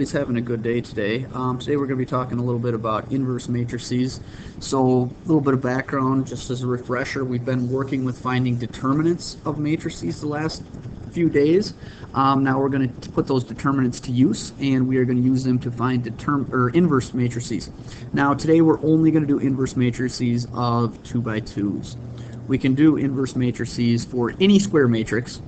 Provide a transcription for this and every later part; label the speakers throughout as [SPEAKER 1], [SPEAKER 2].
[SPEAKER 1] He's having a good day today. Today we're going to be talking a little bit about inverse matrices. So a little bit of background, just as a refresher, we've been working with finding determinants of matrices the last few days. Now we're going to put those determinants to use, and we are going to use them to find inverse matrices. Now today we're only going to do inverse matrices of 2 by 2s. We can do inverse matrices for any square matrix.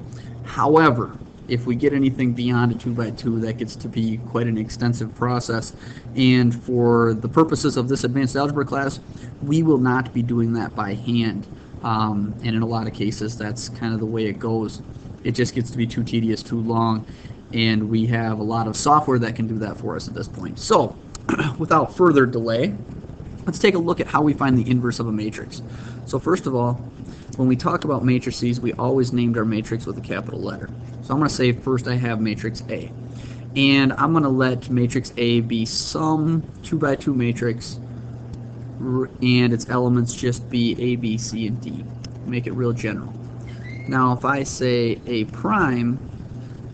[SPEAKER 1] However, if we get anything beyond a 2 by 2, that gets to be quite an extensive process. And for the purposes of this advanced algebra class, we will not be doing that by hand. And in a lot of cases, that's kind of the way it goes. It just gets to be too tedious, too long, and we have a lot of software that can do that for us at this point. So, without further delay, let's take a look at how we find the inverse of a matrix. So first of all, when we talk about matrices, we always named our matrix with a capital letter. So I'm going to say first I have matrix A. And I'm going to let matrix A be some 2 by 2 matrix, and its elements just be A, B, C, and D. Make it real general. Now if I say A prime,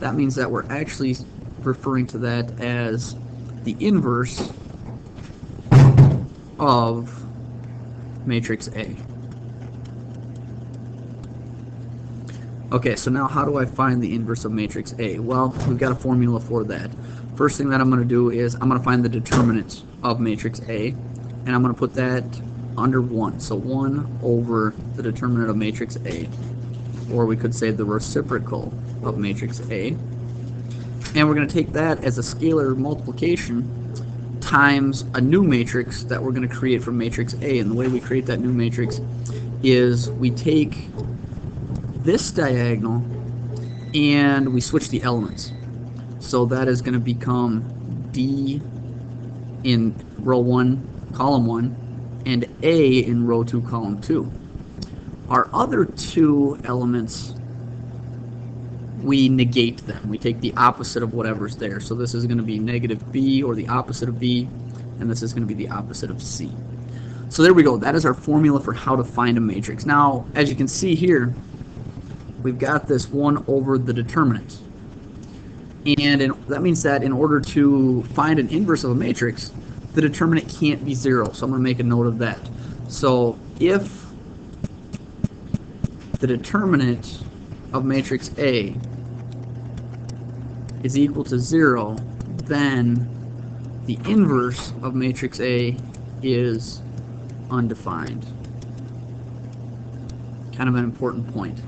[SPEAKER 1] that means that we're actually referring to that as the inverse of matrix A. Okay, so now how do I find the inverse of matrix A? Well, we've got a formula for that. First thing that I'm going to do is I'm going to find the determinant of matrix A, and I'm going to put that under 1. So 1 over the determinant of matrix A, or we could say the reciprocal of matrix A. And we're going to take that as a scalar multiplication times a new matrix that we're going to create from matrix A. And the way we create that new matrix is we take this diagonal and we switch the elements. So that is going to become D in row 1, column 1, and A in row 2, column 2. Our other two elements, we negate them. We take the opposite of whatever's there. So this is going to be negative B, or the opposite of B, and this is going to be the opposite of C. So there we go. That is our formula for how to find a matrix. Now, as you can see here, we've got this 1 over the determinant. And that means that in order to find an inverse of a matrix, the determinant can't be 0. So I'm going to make a note of that. So if the determinant of matrix A is equal to 0, then the inverse of matrix A is undefined. Kind of an important point.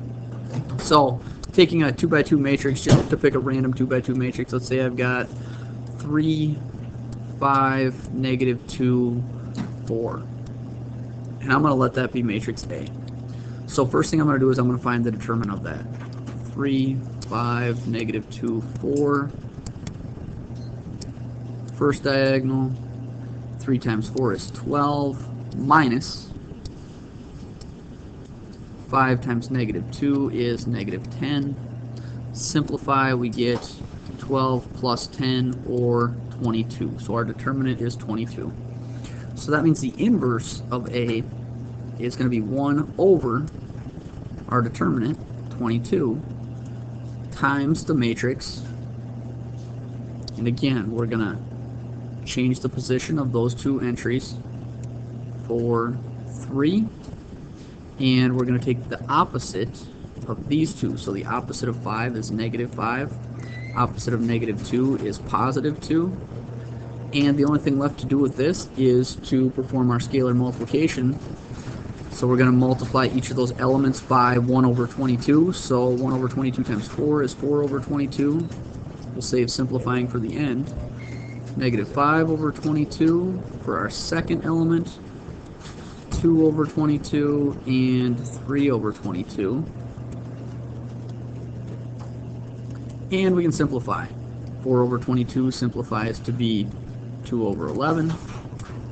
[SPEAKER 1] So, taking a 2 by 2 matrix, just to pick a random 2 by 2 matrix, let's say I've got 3, 5, negative 2, 4. And I'm going to let that be matrix A. So first thing I'm going to do is I'm going to find the determinant of that. 3, 5, negative 2, 4. First diagonal, 3 times 4 is 12, minus 5 times negative 2 is negative 10. Simplify, we get 12 plus 10, or 22. So our determinant is 22. So that means the inverse of A is going to be 1 over our determinant, 22, times the matrix. And again, we're going to change the position of those two entries for 3. And we're going to take the opposite of these two. So the opposite of 5 is negative 5. Opposite of negative 2 is positive 2. And the only thing left to do with this is to perform our scalar multiplication. So we're going to multiply each of those elements by 1 over 22. So 1 over 22 times 4 is 4 over 22. We'll save simplifying for the end. Negative 5 over 22 for our second element. 2 over 22 and 3 over 22. And we can simplify. 4 over 22 simplifies to be 2 over 11.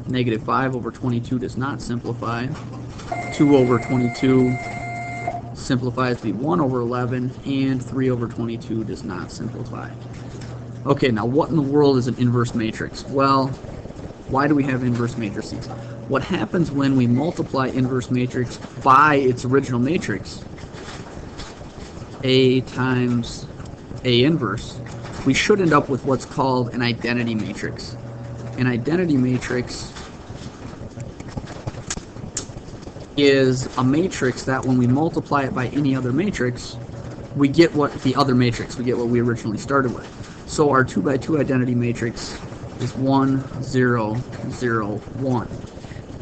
[SPEAKER 1] Negative 5 over 22 does not simplify. 2 over 22 simplifies to be 1 over 11, and 3 over 22 does not simplify. Okay, now what in the world is an inverse matrix? Well, why do we have inverse matrices? What happens when we multiply inverse matrix by its original matrix, A times A inverse, we should end up with what's called an identity matrix. An identity matrix is a matrix that when we multiply it by any other matrix, we get what the other matrix, we get what we originally started with. So our 2 by 2 identity matrix is 1, 0, 0, 1.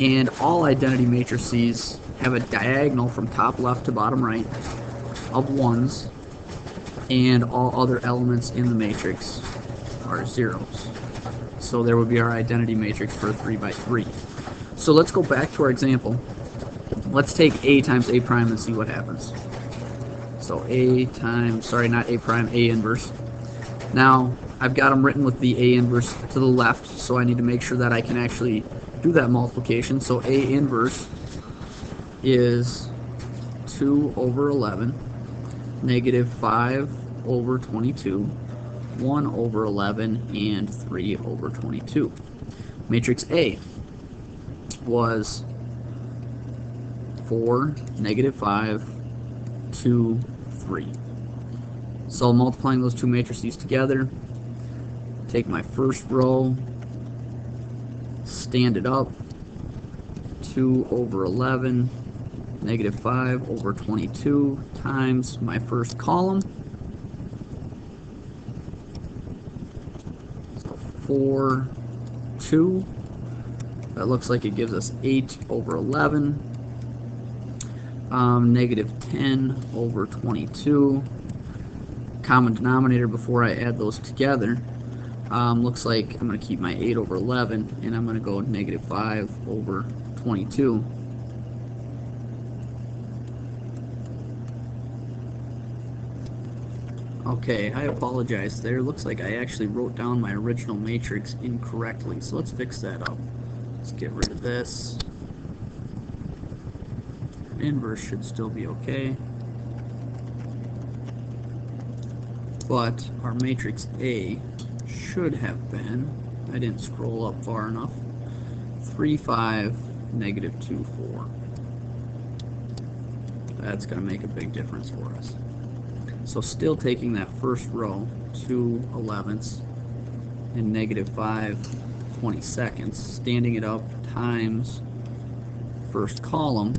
[SPEAKER 1] And all identity matrices have a diagonal from top left to bottom right of 1s, and all other elements in the matrix are 0s. So there would be our identity matrix for a 3 by 3. So let's go back to our example. Let's take A times A prime and see what happens. So A times, sorry, not A prime, A inverse. Now, I've got them written with the A inverse to the left, so I need to make sure that I can actually do that multiplication. So A inverse is 2 over 11, negative 5 over 22, 1 over 11, and 3 over 22. Matrix A was 4, negative 5, 2, 3. So multiplying those two matrices together, take my first row, stand it up, 2 over 11, negative 5 over 22 times my first column, so 4, 2. That looks like it gives us 8 over 11, negative 10 over 22. Common denominator before I add those together. Looks like I'm going to keep my 8 over 11, and I'm going to go negative 5 over 22. Okay, I apologize there. Looks like I actually wrote down my original matrix incorrectly, so let's fix that up. Let's get rid of this. Inverse should still be okay. But our matrix A should have been, I didn't scroll up far enough, 3, 5, negative 2, 4. That's going to make a big difference for us. So still taking that first row, 2 11ths, and negative 5 22nds, standing it up times first column,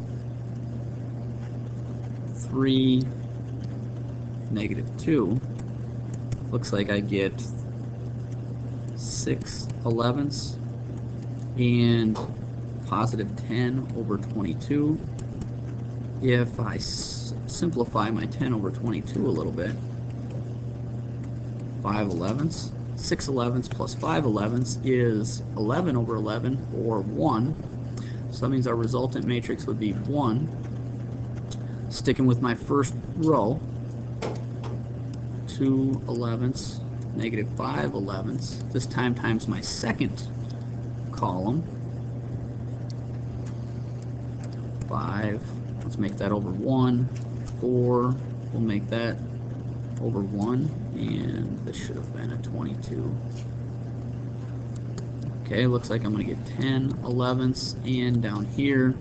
[SPEAKER 1] 3, negative 2. Looks like I get 6 11ths and positive 10 over 22. If I simplify my 10 over 22 a little bit, 5 11ths, 6 11ths plus 5 11ths is 11 over 11, or 1. So that means our resultant matrix would be 1. Sticking with my first row, 2 11ths, negative 5 11ths, this time times my second column, 5, let's make that over 1, 4, we'll make that over 1, and this should have been a 22. Okay, looks like I'm going to get 10 11ths, and down here,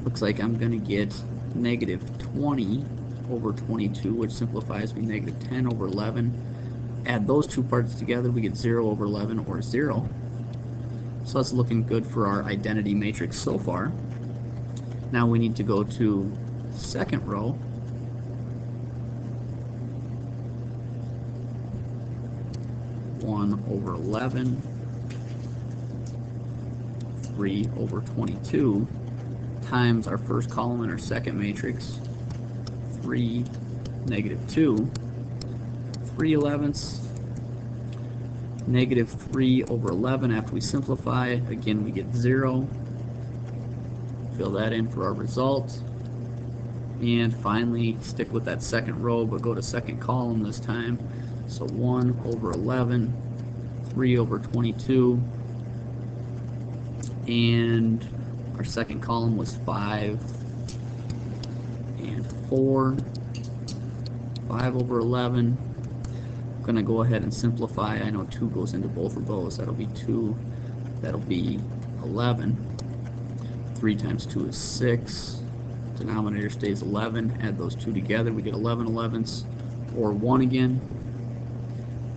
[SPEAKER 1] looks like I'm going to get negative 20 over 22, which simplifies me negative 10 over 11. Add those two parts together, we get 0 over 11, or 0. So that's looking good for our identity matrix so far. Now we need to go to second row. One over 11, 3 over 22 times our first column in our second matrix, 3, negative 2, 3 11ths, negative 3 over 11. After we simplify, again we get 0. Fill that in for our result. And finally, stick with that second row, but go to second column this time. So 1 over 11, 3 over 22, and our second column was 5 and 4, 5 over 11. I'm going to go ahead and simplify. I know 2 goes into both of those. That'll be 2. That'll be 11. 3 times 2 is 6. Denominator stays 11. Add those two together. We get 11 11ths, or 1 again.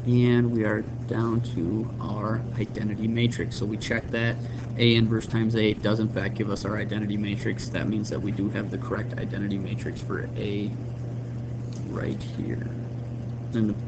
[SPEAKER 1] and we are down to our identity matrix. So we check that. A inverse times A does in fact give us our identity matrix. That means that we do have the correct identity matrix for A right here. And the